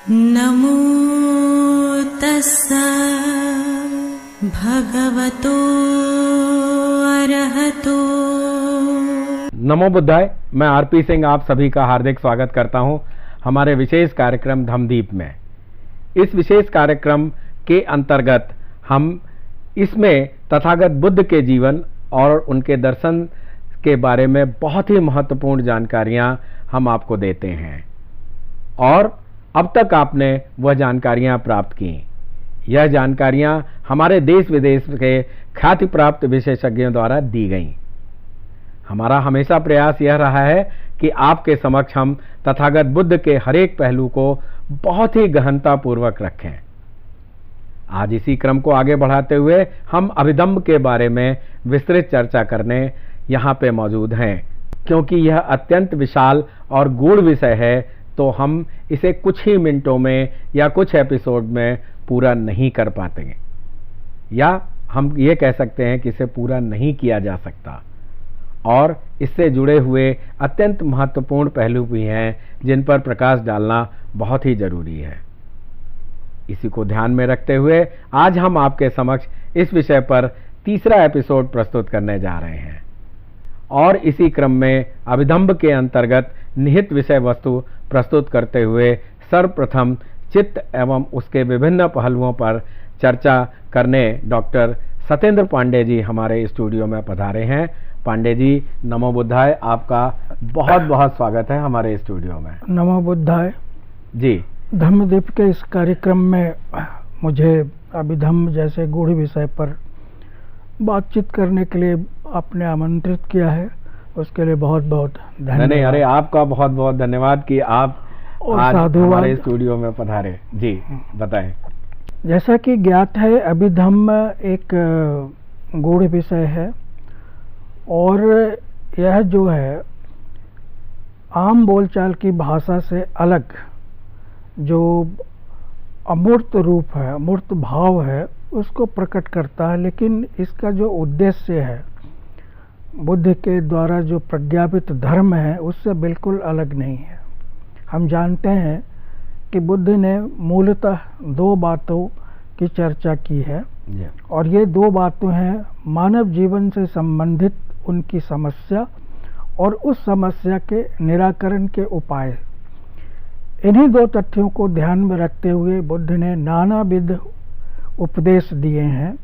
नमो तस्सा भगवतो अरहतो। नमो बुद्धाय। मैं आरपी सिंह आप सभी का हार्दिक स्वागत करता हूं हमारे विशेष कार्यक्रम धम्मदीप में। इस विशेष कार्यक्रम के अंतर्गत हम इसमें तथागत बुद्ध के जीवन और उनके दर्शन के बारे में बहुत ही महत्वपूर्ण जानकारियां हम आपको देते हैं और अब तक आपने वह जानकारियां प्राप्त की। यह जानकारियां हमारे देश विदेश के ख्याति प्राप्त विशेषज्ञों द्वारा दी गईं। हमारा हमेशा प्रयास यह रहा है कि आपके समक्ष हम तथागत बुद्ध के हर एक पहलू को बहुत ही गहनता पूर्वक रखें। आज इसी क्रम को आगे बढ़ाते हुए हम अभिधम्म के बारे में विस्तृत चर्चा करने यहाँ पे मौजूद हैं। क्योंकि यह अत्यंत विशाल और गूढ़ विषय है तो हम इसे कुछ ही मिनटों में या कुछ एपिसोड में पूरा नहीं कर पाते, या हम ये कह सकते हैं कि इसे पूरा नहीं किया जा सकता। और इससे जुड़े हुए अत्यंत महत्वपूर्ण पहलू भी हैं जिन पर प्रकाश डालना बहुत ही जरूरी है। इसी को ध्यान में रखते हुए आज हम आपके समक्ष इस विषय पर तीसरा एपिसोड प्रस्तुत करने जा रहे हैं और इसी क्रम में अभिधम्म के अंतर्गत निहित विषय वस्तु प्रस्तुत करते हुए सर्वप्रथम चित्त एवं उसके विभिन्न पहलुओं पर चर्चा करने डॉक्टर सत्येंद्र पांडे जी हमारे स्टूडियो में पधारे हैं। पांडे जी, नमो बुद्धाय। आपका बहुत बहुत स्वागत है हमारे स्टूडियो में। नमो बुद्धाय जी। धम्मदीप के इस कार्यक्रम में मुझे अभिधम्म जैसे गूढ़ विषय पर बातचीत करने के लिए आपने आमंत्रित किया है, उसके लिए बहुत बहुत धन्यवाद। नहीं, अरे आपका बहुत बहुत धन्यवाद कि आप आज हमारे स्टूडियो में पधारे। जी बताएं। जैसा कि ज्ञात है, अभिधम्म एक गूढ़ विषय है और यह जो है आम बोलचाल की भाषा से अलग जो अमूर्त रूप है, अमूर्त भाव है, उसको प्रकट करता है। लेकिन इसका जो उद्देश्य है, बुद्ध के द्वारा जो प्रज्ञापित धर्म है, उससे बिल्कुल अलग नहीं है। हम जानते हैं कि बुद्ध ने मूलतः दो बातों की चर्चा की है और ये दो बातें हैं मानव जीवन से संबंधित उनकी समस्या और उस समस्या के निराकरण के उपाय। इन्हीं दो तथ्यों को ध्यान में रखते हुए बुद्ध ने नानाविध उपदेश दिए हैं।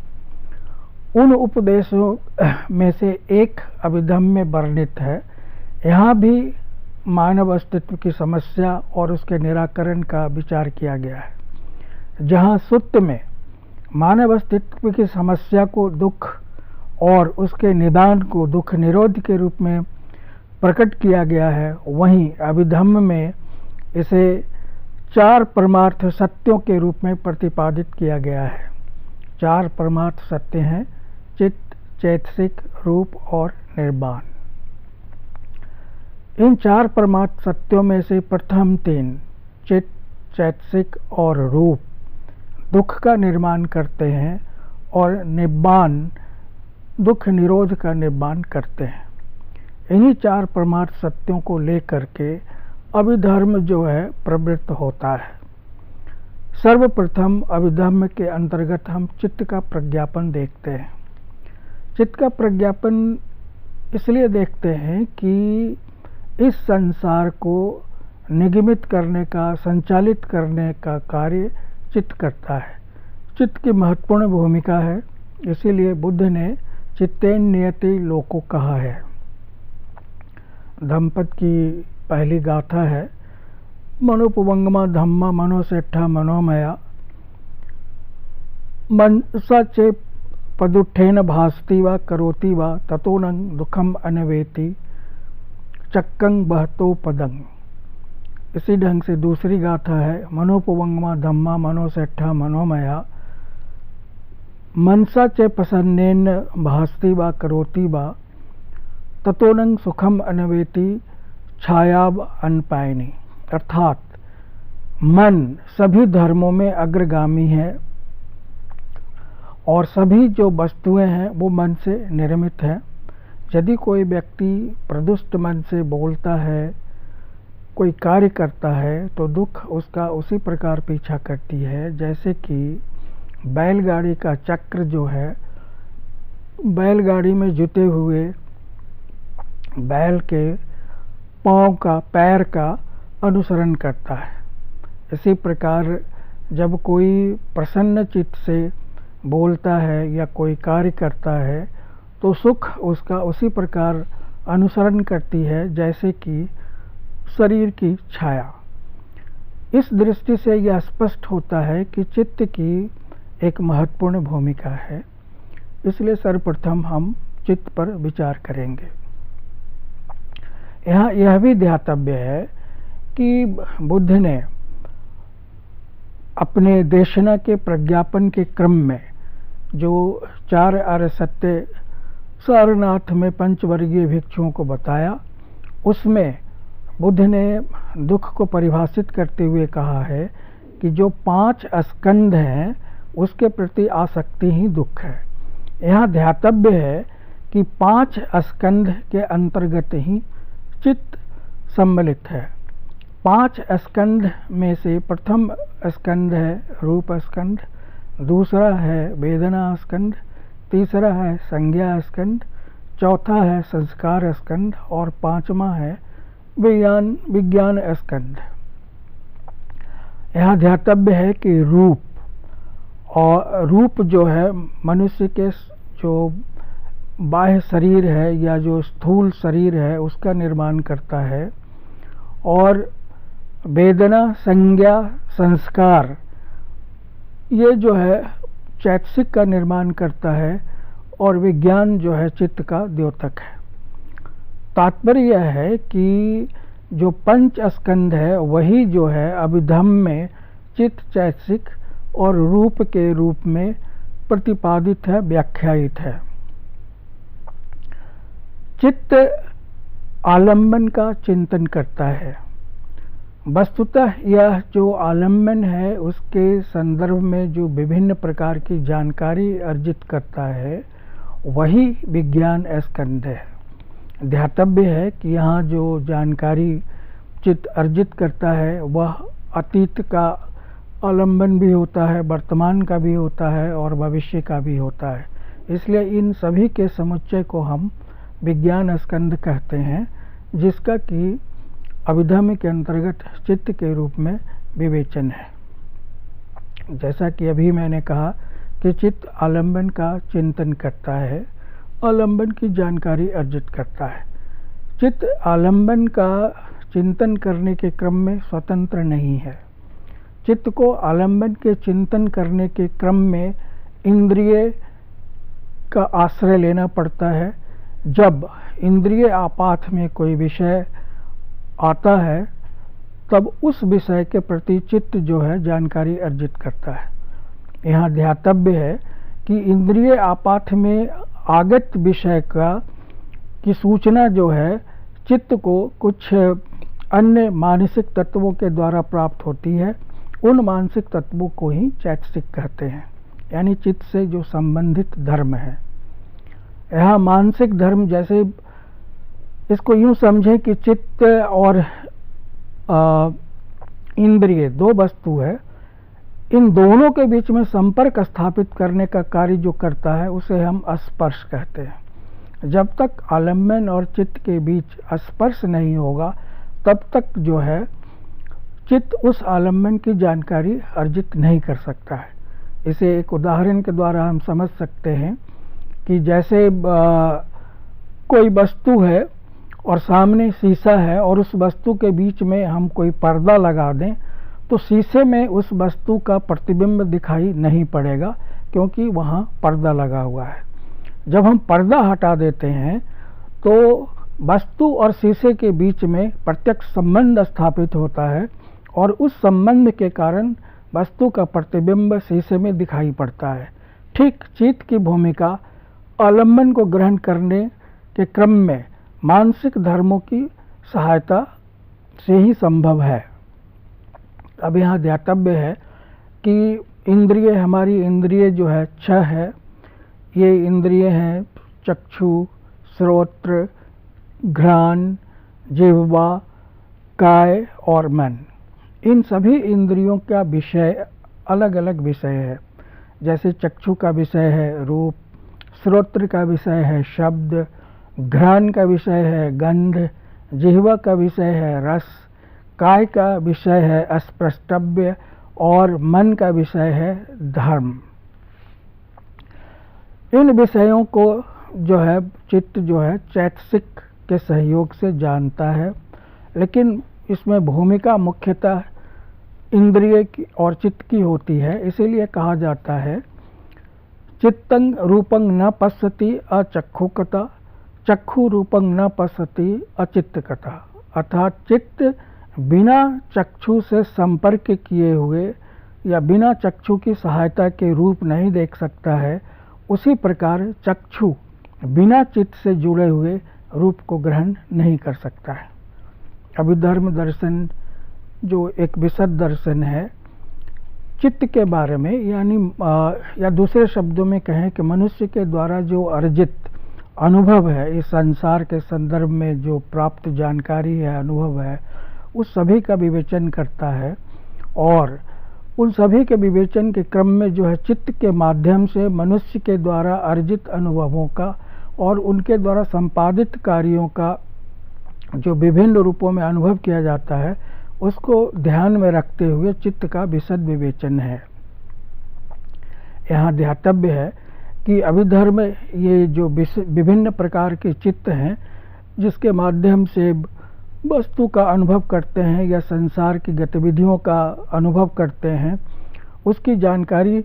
उन उपदेशों में से एक अभिधम्म में वर्णित है। यहाँ भी मानव अस्तित्व की समस्या और उसके निराकरण का विचार किया गया है। जहाँ सुत्त में मानव अस्तित्व की समस्या को दुख और उसके निदान को दुख निरोध के रूप में प्रकट किया गया है, वहीं अभिधम्म में इसे चार परमार्थ सत्यों के रूप में प्रतिपादित किया गया है। चार परमार्थ सत्य हैं: चित्त, चैतसिक, रूप और निर्वाण। इन चार परमार्थ सत्यों में से प्रथम तीन, चित्त, चैतसिक और रूप, दुख का निर्माण करते हैं और निब्बान दुख निरोध का निर्माण करते हैं। इन्हीं चार परमार्थ सत्यों को लेकर के अभिधर्म जो है प्रवृत्त होता है। सर्वप्रथम अभिधम्म के अंतर्गत हम चित्त का प्रज्ञापन देखते हैं। चित्त का प्रज्ञापन इसलिए देखते हैं कि इस संसार को निगमित करने का, संचालित करने का कार्य चित्त करता है। चित्त की महत्वपूर्ण भूमिका है, इसीलिए बुद्ध ने चित्तेन नियति लोको कहा है। धम्मपद की पहली गाथा है: मनोपवंगमा धम्मा मनोसेठा मनोमया मनसा चे पदुत्थेन भासति वा करोति वा ततो न दुखम अनवेति चक्कं बहतो पदंग। इसी ढंग से दूसरी गाथा है: मनोपवंगमा धम्मा मनोसेठा मनोमया मनसा चे प्रसन्नेन भासति वा करोति वा ततो न सुखम अनवेति छायाब अनपायनी। अर्थात मन सभी धर्मों में अग्रगामी है और सभी जो वस्तुएं हैं वो मन से निर्मित है। यदि कोई व्यक्ति प्रदुष्ट मन से बोलता है कोई कार्य करता है तो दुख उसका उसी प्रकार पीछा करती है जैसे कि बैलगाड़ी का चक्र जो है, बैलगाड़ी में जुटे हुए बैल के पाँव का, पैर का अनुसरण करता है। इसी प्रकार जब कोई प्रसन्न चित्त से बोलता है या कोई कार्य करता है तो सुख उसका उसी प्रकार अनुसरण करती है जैसे कि शरीर की छाया। इस दृष्टि से यह स्पष्ट होता है कि चित्त की एक महत्वपूर्ण भूमिका है। इसलिए सर्वप्रथम हम चित्त पर विचार करेंगे। यहाँ यह भी ध्यातव्य है कि बुद्ध ने अपने देशना के प्रज्ञापन के क्रम में जो 4 आर्य सत्य सारनाथ में पंचवर्गीय भिक्षुओं को बताया, उसमें बुद्ध ने दुख को परिभाषित करते हुए कहा है कि जो 5 स्कंध हैं उसके प्रति आसक्ति ही दुख है। यहाँ ध्यातव्य है कि 5 स्कंध के अंतर्गत ही चित्त सम्मिलित है। 5 स्कंध में से प्रथम स्कंध है रूप स्कंध, दूसरा है वेदना स्कंध, तीसरा है संज्ञा स्कंध, चौथा है संस्कार स्कंध और 5वां है विज्ञान स्कंध। यहाँ ध्यातव्य है कि रूप जो है मनुष्य के जो बाह्य शरीर है या जो स्थूल शरीर है उसका निर्माण करता है, और वेदना, संज्ञा, संस्कार ये जो है चैतसिक का निर्माण करता है, और विज्ञान जो है चित्त का द्योतक है। तात्पर्य यह है कि जो 5 स्कंध है वही जो है अभिधम्म में चित्त, चैतसिक और रूप के रूप में प्रतिपादित है, व्याख्यायित है। चित्त आलम्बन का चिंतन करता है। वस्तुतः यह जो आलम्बन है उसके संदर्भ में जो विभिन्न प्रकार की जानकारी अर्जित करता है वही विज्ञान स्कंध है। ध्यातव्य है कि यहाँ जो जानकारी चित्त अर्जित करता है वह अतीत का आलम्बन भी होता है, वर्तमान का भी होता है और भविष्य का भी होता है। इसलिए इन सभी के समुच्चय को हम विज्ञान स्कंध कहते हैं, जिसका कि अभिधम्म के अंतर्गत चित्त के रूप में विवेचन है। जैसा कि अभी मैंने कहा कि चित्त आलम्बन का चिंतन करता है, आलम्बन की जानकारी अर्जित करता है। चित्त आलम्बन का चिंतन करने के क्रम में स्वतंत्र नहीं है। चित्त को आलम्बन के चिंतन करने के क्रम में इंद्रिय का आश्रय लेना पड़ता है। जब इंद्रिय आपात में कोई विषय आता है तब उस विषय के प्रति चित्त जो है जानकारी अर्जित करता है। यहाँ ध्यातव्य है कि इंद्रिय आपात में आगत विषय की सूचना जो है चित्त को कुछ अन्य मानसिक तत्वों के द्वारा प्राप्त होती है। उन मानसिक तत्वों को ही चैतसिक कहते हैं, यानी चित्त से जो संबंधित धर्म है। यहाँ मानसिक धर्म, जैसे इसको यूँ समझें कि चित्त और इंद्रिय 2 वस्तु है, इन दोनों के बीच में संपर्क स्थापित करने का कार्य जो करता है उसे हम स्पर्श कहते हैं। जब तक आलम्बन और चित्त के बीच स्पर्श नहीं होगा तब तक जो है चित्त उस आलम्बन की जानकारी अर्जित नहीं कर सकता है। इसे एक उदाहरण के द्वारा हम समझ सकते हैं कि जैसे कोई वस्तु है और सामने शीशा है और उस वस्तु के बीच में हम कोई पर्दा लगा दें तो शीशे में उस वस्तु का प्रतिबिंब दिखाई नहीं पड़ेगा, क्योंकि वहाँ पर्दा लगा हुआ है। जब हम पर्दा हटा देते हैं तो वस्तु और शीशे के बीच में प्रत्यक्ष संबंध स्थापित होता है और उस संबंध के कारण वस्तु का प्रतिबिंब शीशे में दिखाई पड़ता है। ठीक चित्त की भूमिका आलम्बन को ग्रहण करने के क्रम में मानसिक धर्मों की सहायता से ही संभव है। अब यहाँ ध्यातव्य है कि इंद्रिय, हमारी इंद्रिय जो है 6 है। ये इंद्रिय हैं चक्षु, श्रोत्र, घ्राण, जिह्वा, काय और मन, इन सभी इंद्रियों का विषय अलग अलग विषय है। जैसे चक्षु का विषय है रूप, श्रोत्र का विषय है शब्द, घ्राण का विषय है गंध, जिह्वा का विषय है रस, काय का विषय है स्पृष्टव्य और मन का विषय है धर्म। इन विषयों को जो है चित्त जो है चैतसिक के सहयोग से जानता है, लेकिन इसमें भूमिका मुख्यतः इंद्रिय की और चित्त की होती है। इसीलिए कहा जाता है चित्तं रूपं न पश्यति अचक्षुकता, चक्षु रूपं न पश्यति अचित्तकता। अर्थात चित्त बिना चक्षु से संपर्क किए हुए या बिना चक्षु की सहायता के रूप नहीं देख सकता है, उसी प्रकार चक्षु बिना चित्त से जुड़े हुए रूप को ग्रहण नहीं कर सकता है। अभिधर्म दर्शन जो एक विशद दर्शन है चित्त के बारे में, यानी या दूसरे शब्दों में कहें कि मनुष्य के द्वारा जो अर्जित अनुभव है, इस संसार के संदर्भ में जो प्राप्त जानकारी है, अनुभव है, उस सभी का विवेचन करता है और उन सभी के विवेचन के क्रम में जो है चित्त के माध्यम से मनुष्य के द्वारा अर्जित अनुभवों का और उनके द्वारा संपादित कार्यों का जो विभिन्न रूपों में अनुभव किया जाता है, उसको ध्यान में रखते हुए चित्त का विशद विवेचन है। यहाँ ध्यातव्य है कि अभिधर्म ये जो विभिन्न प्रकार के चित्त हैं जिसके माध्यम से वस्तु का अनुभव करते हैं या संसार की गतिविधियों का अनुभव करते हैं, उसकी जानकारी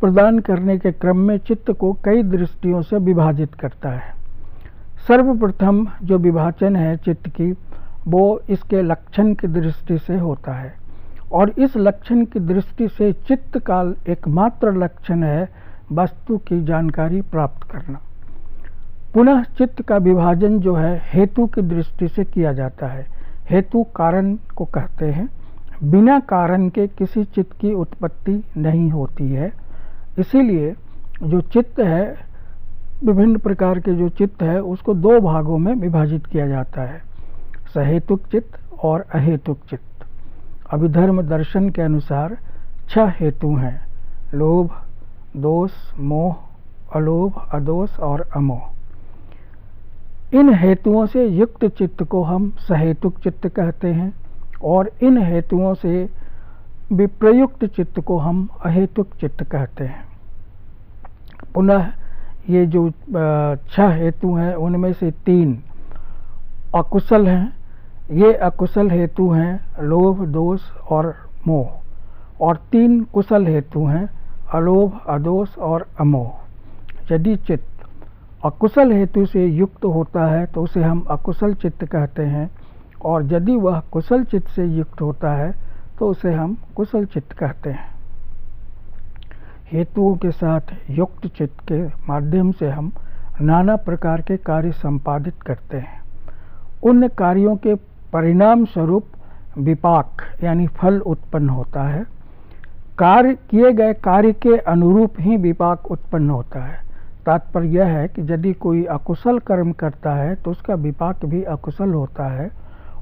प्रदान करने के क्रम में चित्त को कई दृष्टियों से विभाजित करता है। सर्वप्रथम जो विभाजन है चित्त की, वो इसके लक्षण की दृष्टि से होता है और इस लक्षण की दृष्टि से चित्त का एकमात्र लक्षण है वस्तु की जानकारी प्राप्त करना। पुनः चित्त का विभाजन जो है हेतु की दृष्टि से किया जाता है। हेतु कारण को कहते हैं। बिना कारण के किसी चित्त की उत्पत्ति नहीं होती है। इसीलिए जो चित्त है, विभिन्न प्रकार के जो चित्त है, उसको दो भागों में विभाजित किया जाता है, सहेतुक चित्त और अहेतुक चित्त। अभिधर्म दर्शन के अनुसार 6 हेतु हैं: लोभ, दोष, मोह, अलोभ, अदोष और अमोह। इन हेतुओं से युक्त चित्त को हम सहेतुक चित्त कहते हैं और इन हेतुओं से विप्रयुक्त चित्त को हम अहेतुक चित्त कहते हैं। पुनः ये जो 6 हेतु हैं उनमें से 3 अकुशल हैं। ये अकुशल हेतु हैं लोभ, दोष और मोह, और 3 कुशल हेतु हैं अलोभ, अदोष और अमोह। यदि चित्त अकुशल हेतु से युक्त होता है तो उसे हम अकुशल चित्त कहते हैं, और यदि वह कुशल चित्त से युक्त होता है तो उसे हम कुशल चित्त कहते हैं। हेतुओं के साथ युक्त चित्त के माध्यम से हम नाना प्रकार के कार्य संपादित करते हैं। उन कार्यों के परिणाम स्वरूप विपाक यानी फल उत्पन्न होता है। किए गए कार्य के अनुरूप ही विपाक उत्पन्न होता है। तात्पर्य यह है कि यदि कोई अकुशल कर्म करता है तो उसका विपाक भी अकुशल होता है,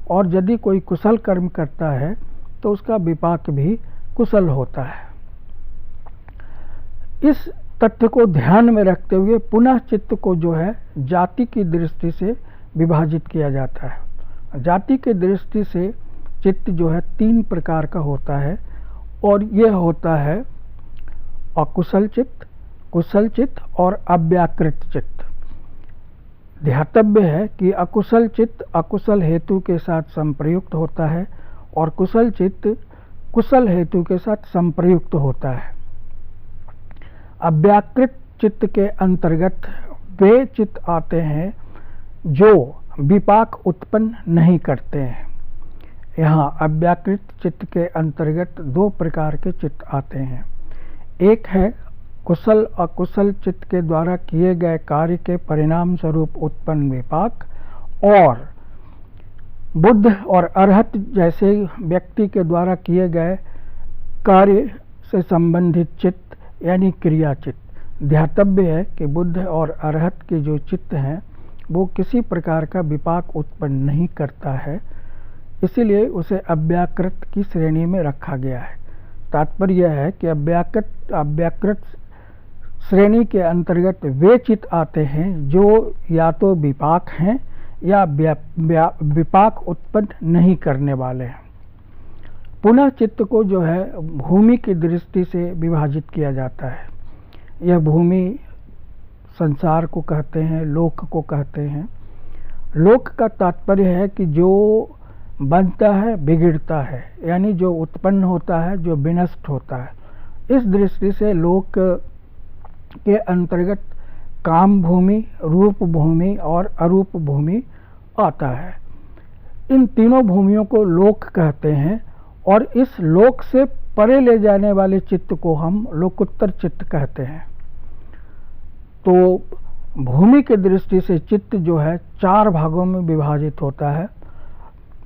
और यदि कोई कुशल कर्म करता है तो उसका विपाक भी कुशल होता है। इस तथ्य को ध्यान में रखते हुए पुनः चित्त को जो है जाति की दृष्टि से विभाजित किया जाता है। जाति की दृष्टि से चित्त जो है 3 प्रकार का होता है, और यह होता है अकुशल चित्त, कुशल चित्त और अव्याकृत चित्त। ध्यातव्य है कि अकुशल चित्त अकुशल हेतु के साथ संप्रयुक्त होता है और कुशल चित्त कुशल हेतु के साथ संप्रयुक्त होता है। अव्याकृत चित्त के अंतर्गत वे चित्त आते हैं जो विपाक उत्पन्न नहीं करते हैं। यहाँ अव्याकृत चित्त के अंतर्गत 2 प्रकार के चित्त आते हैं। एक है कुशल अकुशल चित्त के द्वारा किए गए कार्य के परिणाम स्वरूप उत्पन्न विपाक, और बुद्ध और अरहत जैसे व्यक्ति के द्वारा किए गए कार्य से संबंधित चित्त यानी क्रिया चित्त। ध्यातव्य है कि बुद्ध और अरहत के जो चित्त हैं वो किसी प्रकार का विपाक उत्पन्न नहीं करता है। इसीलिए उसे अव्याकृत की श्रेणी में रखा गया है। तात्पर्य यह है कि अव्याकृत श्रेणी के अंतर्गत वे चित्त आते हैं जो या तो विपाक हैं या विपाक उत्पन्न नहीं करने वाले हैं। पुनः चित्त को जो है भूमि की दृष्टि से विभाजित किया जाता है। यह भूमि संसार को कहते हैं, लोक को कहते हैं। लोक का तात्पर्य है कि जो बनता है बिगड़ता है, यानी जो उत्पन्न होता है, जो विनष्ट होता है। इस दृष्टि से लोक के अंतर्गत काम भूमि, रूप भूमि और अरूप भूमि आता है। इन तीनों भूमियों को लोक कहते हैं और इस लोक से परे ले जाने वाले चित्त को हम लोकोत्तर चित्त कहते हैं। तो भूमि की दृष्टि से चित्त जो है 4 भागों में विभाजित होता है: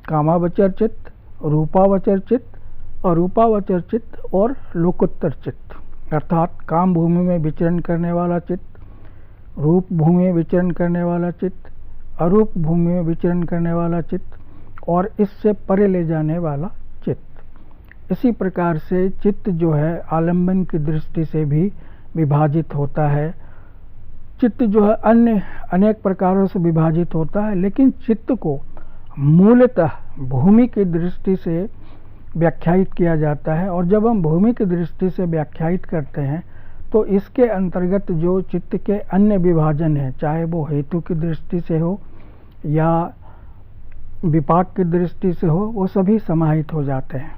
कामावचर चित्त, रूपावचर चित्त, अरूपावचर चित्त और लोकोत्तर चित्त। अर्थात काम भूमि में विचरण करने वाला चित्त, रूप भूमि में विचरण करने वाला चित्त, अरूप भूमि में विचरण करने वाला चित्त और इससे परे ले जाने वाला चित्त। इसी प्रकार से चित्त जो है आलम्बन की दृष्टि से भी विभाजित होता है। चित्त जो है अन्य अनेक प्रकारों से विभाजित होता है, लेकिन चित्त को मूलतः भूमि की दृष्टि से व्याख्यायित किया जाता है। और जब हम भूमि की दृष्टि से व्याख्यायित करते हैं तो इसके अंतर्गत जो चित्त के अन्य विभाजन हैं, चाहे वो हेतु की दृष्टि से हो या विपाक की दृष्टि से हो, वो सभी समाहित हो जाते हैं।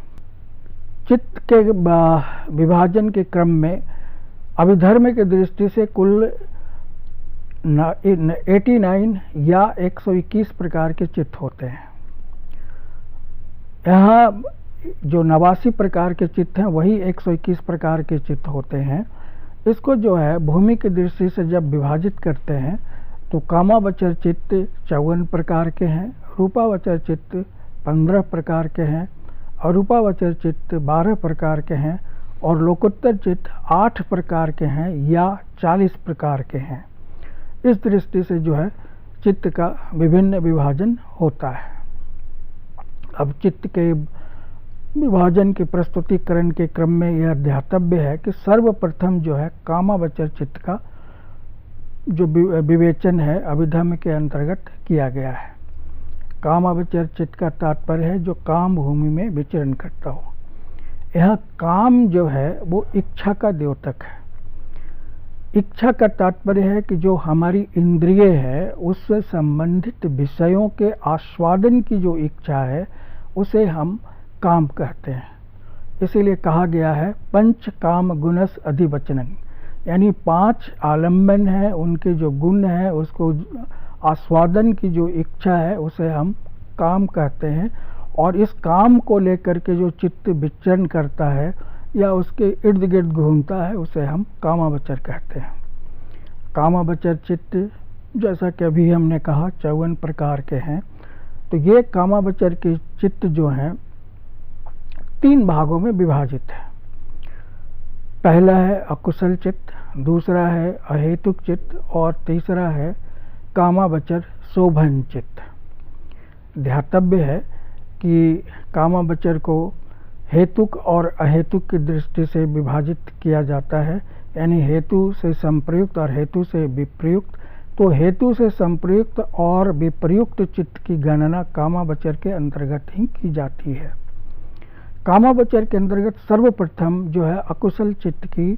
चित्त के विभाजन के क्रम में अभिधर्म की दृष्टि से कुल 89 या 121 प्रकार के चित्त होते हैं। यहाँ जो 89 प्रकार के चित्त हैं वही 121 प्रकार के चित्त होते हैं। इसको जो है भूमि की दृष्टि से जब विभाजित करते हैं तो कामावचर चित्त 54 प्रकार के हैं, रूपावचर चित्त 15 प्रकार के हैं, अरूपावचर चित्त 12 प्रकार के हैं और लोकोत्तर चित्त 8 प्रकार के हैं या 40 प्रकार के हैं। इस दृष्टि से जो है चित्त का विभिन्न विभाजन होता है। अब चित्त के विभाजन के प्रस्तुतिकरण के क्रम में यह ध्यातव्य है कि सर्वप्रथम जो है कामावचर चित्त का जो विवेचन है अभिधर्म के अंतर्गत किया गया है। कामावचर चित्त का तात्पर्य है जो काम भूमि में विचरण करता हो। यह काम जो है वो इच्छा का द्योतक है। इच्छा का तात्पर्य है कि जो हमारी इंद्रिय है उससे संबंधित विषयों के आस्वादन की जो इच्छा है उसे हम काम कहते हैं। इसीलिए कहा गया है पंच काम गुणस अधिवचनन, यानी 5 आलम्बन है, उनके जो गुण है उसको आस्वादन की जो इच्छा है उसे हम काम कहते हैं। और इस काम को लेकर के जो चित्त विचरण करता है या उसके इर्द गिर्द घूमता है उसे हम कामावचर कहते हैं। कामावचर चित्त जैसा कि अभी हमने कहा 54 प्रकार के हैं। तो ये कामावचर के चित्त जो हैं 3 भागों में विभाजित है। पहला है अकुशल चित्त, दूसरा है अहेतुक चित्त और तीसरा है कामावचर शोभन चित्त। ध्यातव्य है कि कामावचर को हेतुक और अहेतुक की दृष्टि से विभाजित किया जाता है, यानी हेतु से संप्रयुक्त और हेतु से विप्रयुक्त। तो हेतु से संप्रयुक्त और विप्रयुक्त चित्त की गणना कामावचर के अंतर्गत ही की जाती है। कामावचर के अंतर्गत सर्वप्रथम जो है अकुशल चित्त की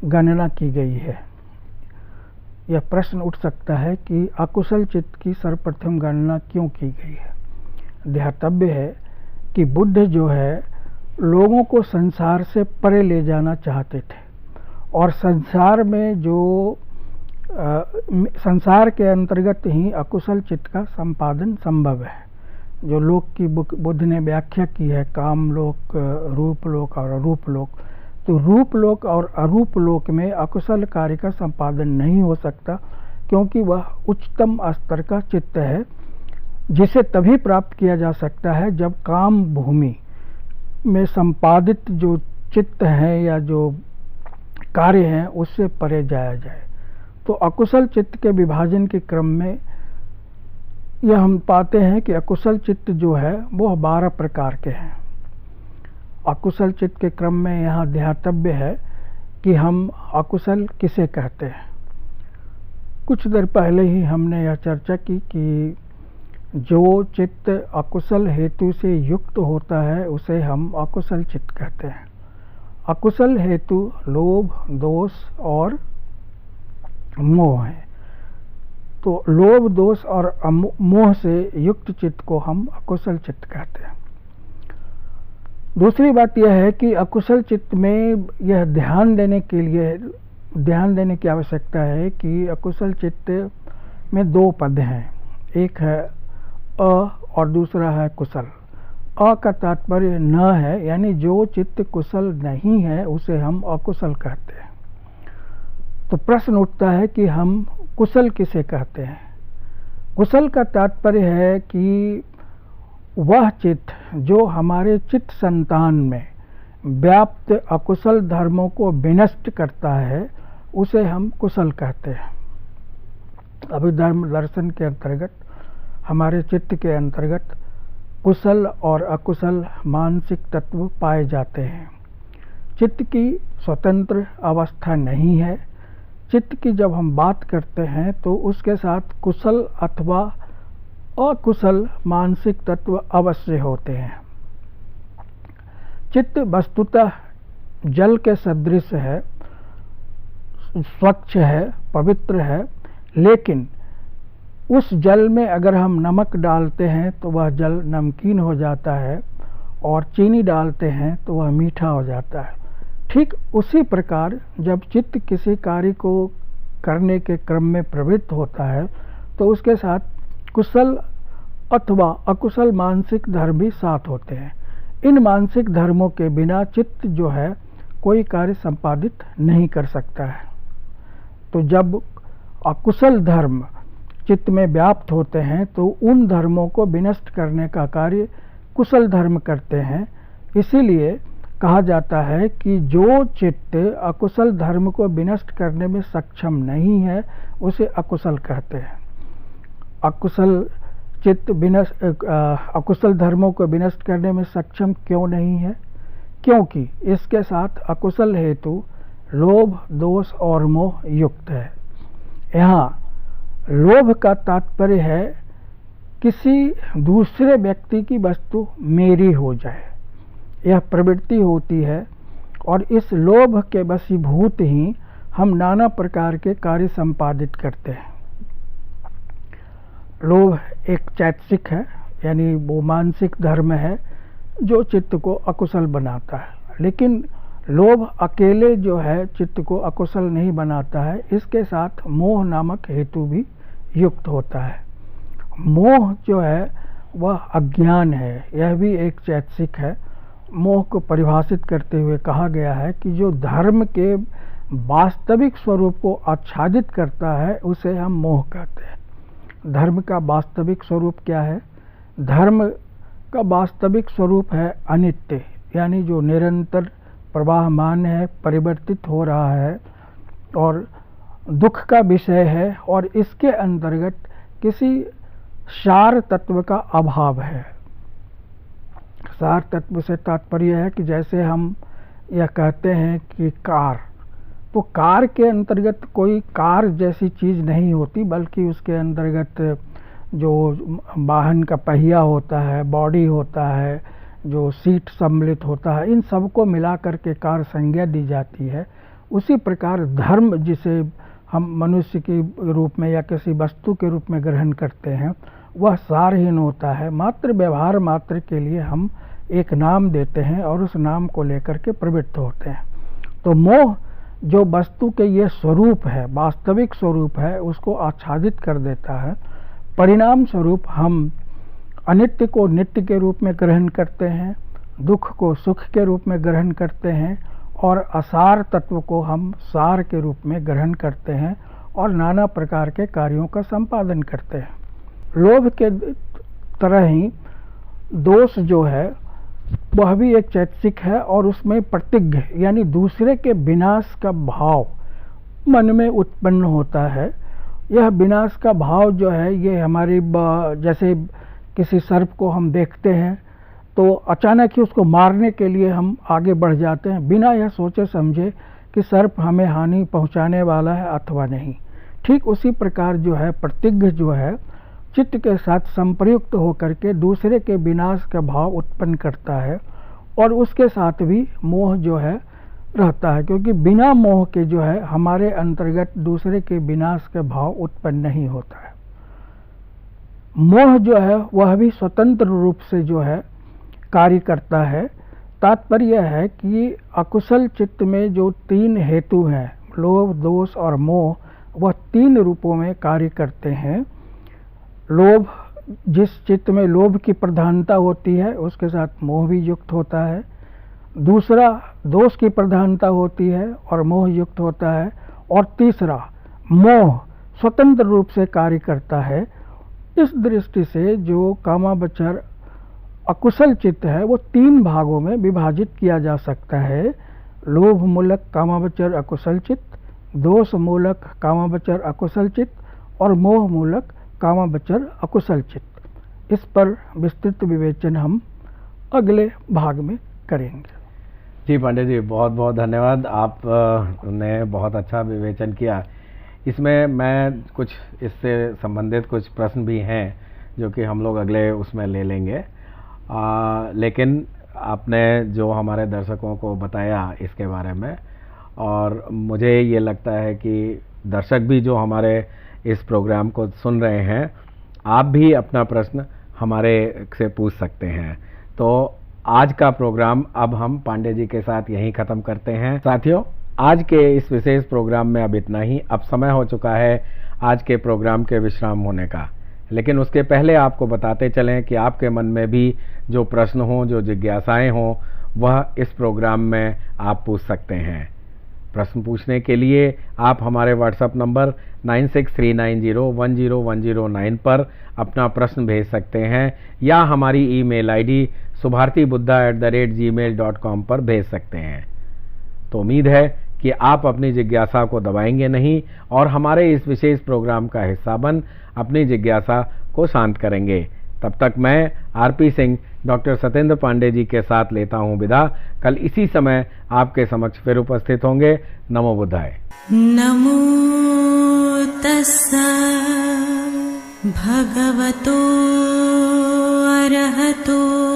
गणना की गई है। यह प्रश्न उठ सकता है कि अकुशल चित्त की सर्वप्रथम गणना क्यों की गई है। ध्यातव्य है कि बुद्ध जो है लोगों को संसार से परे ले जाना चाहते थे और संसार में जो संसार के अंतर्गत ही अकुशल चित्त का संपादन संभव है। जो लोक की बुद्ध ने व्याख्या की है काम लोक, रूप लोक और अरूप लोक, तो रूप लोक और अरूप लोक में अकुशल कार्य का संपादन नहीं हो सकता, क्योंकि वह उच्चतम स्तर का चित्त है जिसे तभी प्राप्त किया जा सकता है जब काम भूमि में संपादित जो चित्त है या जो कार्य हैं उससे परे जाया जाए। तो अकुशल चित्त के विभाजन के क्रम में यह हम पाते हैं कि अकुशल चित्त जो है वो 12 प्रकार के हैं। अकुशल चित्त के क्रम में यहाँ ध्यातव्य है कि हम अकुशल किसे कहते हैं। कुछ देर पहले ही हमने यह चर्चा की कि जो चित्त अकुशल हेतु से युक्त होता है उसे हम अकुशल चित्त कहते हैं। अकुशल हेतु लोभ, दोष और मोह है। तो लोभ, दोष और मोह से युक्त चित्त को हम अकुशल चित्त कहते हैं। दूसरी बात यह है कि अकुशल चित्त में यह ध्यान देने की आवश्यकता है कि अकुशल चित्त में 2 पद हैं, एक है अ और दूसरा है कुशल। अ का तात्पर्य न है, यानी जो चित्त कुशल नहीं है उसे हम अकुशल कहते हैं। तो प्रश्न उठता है कि हम कुशल किसे कहते हैं। कुशल का तात्पर्य है कि वह चित्त जो हमारे चित्त संतान में व्याप्त अकुशल धर्मों को विनष्ट करता है उसे हम कुशल कहते हैं। अभिधर्म दर्शन के अंतर्गत, हमारे चित्त के अंतर्गत कुशल और अकुशल मानसिक तत्व पाए जाते हैं। चित्त की स्वतंत्र अवस्था नहीं है। चित्त की जब हम बात करते हैं तो उसके साथ कुशल अथवा अकुशल मानसिक तत्व अवश्य होते हैं। चित्त वस्तुतः जल के सदृश है, स्वच्छ है, पवित्र है, लेकिन उस जल में अगर हम नमक डालते हैं तो वह जल नमकीन हो जाता है और चीनी डालते हैं तो वह मीठा हो जाता है। ठीक उसी प्रकार जब चित्त किसी कार्य को करने के क्रम में प्रवृत्त होता है तो उसके साथ कुशल अथवा अकुशल मानसिक धर्म भी साथ होते हैं। इन मानसिक धर्मों के बिना चित्त जो है कोई कार्य संपादित नहीं कर सकता है। तो जब अकुशल धर्म चित्त में व्याप्त होते हैं तो उन धर्मों को विनष्ट करने का कार्य कुशल धर्म करते हैं। इसीलिए कहा जाता है कि जो चित्त अकुशल धर्म को विनष्ट करने में सक्षम नहीं है उसे अकुशल कहते हैं। अकुशल चित्त अकुशल धर्मों को विनष्ट करने में सक्षम क्यों नहीं है? क्योंकि इसके साथ अकुशल हेतु लोभ, दोष और मोह युक्त है। यहाँ लोभ का तात्पर्य है किसी दूसरे व्यक्ति की वस्तु मेरी हो जाए, यह प्रवृत्ति होती है और इस लोभ के वशीभूत ही हम नाना प्रकार के कार्य संपादित करते हैं। लोभ एक चैतसिक है, यानी वो मानसिक धर्म है जो चित्त को अकुशल बनाता है। लेकिन लोभ अकेले जो है चित्त को अकुशल नहीं बनाता है, इसके साथ मोह नामक हेतु भी युक्त होता है। मोह जो है वह अज्ञान है, यह भी एक चैतसिक है। मोह को परिभाषित करते हुए कहा गया है कि जो धर्म के वास्तविक स्वरूप को आच्छादित करता है उसे हम मोह कहते हैं। धर्म का वास्तविक स्वरूप क्या है? धर्म का वास्तविक स्वरूप है अनित्य, यानी जो निरंतर प्रवाहमान है, परिवर्तित हो रहा है और दुख का विषय है और इसके अंतर्गत किसी सार तत्व का अभाव है। सार तत्व से तात्पर्य है कि जैसे हम यह कहते हैं कि कार, तो कार के अंतर्गत कोई कार जैसी चीज़ नहीं होती, बल्कि उसके अंतर्गत जो वाहन का पहिया होता है, बॉडी होता है, जो सीट सम्मिलित होता है, इन सबको मिला करके कार संज्ञा दी जाती है। उसी प्रकार धर्म जिसे हम मनुष्य के रूप में या किसी वस्तु के रूप में ग्रहण करते हैं वह सारहीन होता है। मात्र व्यवहार मात्र के लिए हम एक नाम देते हैं और उस नाम को लेकर के प्रवृत्त होते हैं। तो मोह जो वस्तु के ये स्वरूप है, वास्तविक स्वरूप है, उसको आच्छादित कर देता है। परिणाम स्वरूप हम अनित्य को नित्य के रूप में ग्रहण करते हैं, दुख को सुख के रूप में ग्रहण करते हैं और असार तत्व को हम सार के रूप में ग्रहण करते हैं और नाना प्रकार के कार्यों का संपादन करते हैं। लोभ के तरह ही दोष जो है वह भी एक चैतसिक है और उसमें प्रतिज्ञ यानी दूसरे के विनाश का भाव मन में उत्पन्न होता है। यह विनाश का भाव जो है ये हमारी जैसे किसी सर्प को हम देखते हैं तो अचानक ही उसको मारने के लिए हम आगे बढ़ जाते हैं बिना यह सोचे समझे कि सर्प हमें हानि पहुंचाने वाला है अथवा नहीं। ठीक उसी प्रकार जो है प्रतिज्ञ जो है चित्त के साथ संप्रयुक्त होकर के दूसरे के विनाश का भाव उत्पन्न करता है और उसके साथ भी मोह जो है रहता है, क्योंकि बिना मोह के जो है हमारे अंतर्गत दूसरे के विनाश का भाव उत्पन्न नहीं होता है। मोह जो है वह भी स्वतंत्र रूप से जो है कार्य करता है। तात्पर्य यह है कि अकुशल चित्त में जो तीन हेतु हैं, लोभ, दोष और मोह, वह तीन रूपों में कार्य करते हैं। लोभ, जिस चित्त में लोभ की प्रधानता होती है उसके साथ मोह भी युक्त होता है। दूसरा, दोष की प्रधानता होती है और मोह युक्त होता है। और तीसरा, मोह स्वतंत्र रूप से कार्य करता है। इस दृष्टि से जो कामावचर अकुशल चित्त है वो तीन भागों में विभाजित किया जा सकता है। लोभ मूलक कामावचर अकुशल चित्त, दोष मूलक कामावचर अकुशल चित्त और मोह मूलक कामावचर अकुशल चित्त। इस पर विस्तृत विवेचन हम अगले भाग में करेंगे। जी पांडे जी, बहुत बहुत धन्यवाद। आप ने बहुत अच्छा विवेचन किया। इसमें मैं कुछ इससे संबंधित कुछ प्रश्न भी हैं जो कि हम लोग अगले उसमें ले लेंगे, लेकिन आपने जो हमारे दर्शकों को बताया इसके बारे में, और मुझे ये लगता है कि दर्शक भी जो हमारे इस प्रोग्राम को सुन रहे हैं, आप भी अपना प्रश्न हमारे से पूछ सकते हैं। तो आज का प्रोग्राम अब हम पांडे जी के साथ यहीं ख़त्म करते हैं। साथियों, आज के इस विशेष प्रोग्राम में अब इतना ही। अब समय हो चुका है आज के प्रोग्राम के विश्राम होने का, लेकिन उसके पहले आपको बताते चलें कि आपके मन में भी जो प्रश्न हों, जो जिज्ञासाएं हों, वह इस प्रोग्राम में आप पूछ सकते हैं। प्रश्न पूछने के लिए आप हमारे व्हाट्सएप नंबर 9639010109 पर अपना प्रश्न भेज सकते हैं या हमारी ईमेल आईडी subhartibuddha@gmail.com पर भेज सकते हैं। तो उम्मीद है कि आप अपनी जिज्ञासा को दबाएंगे नहीं और हमारे इस विशेष प्रोग्राम का हिस्सा बन अपनी जिज्ञासा को शांत करेंगे। तब तक मैं आरपी सिंह डॉक्टर सत्येंद्र पांडे जी के साथ लेता हूं विदा। कल इसी समय आपके समक्ष फिर उपस्थित होंगे। नमो बुद्धाय। नमो तस्सा भगवतो अरहतो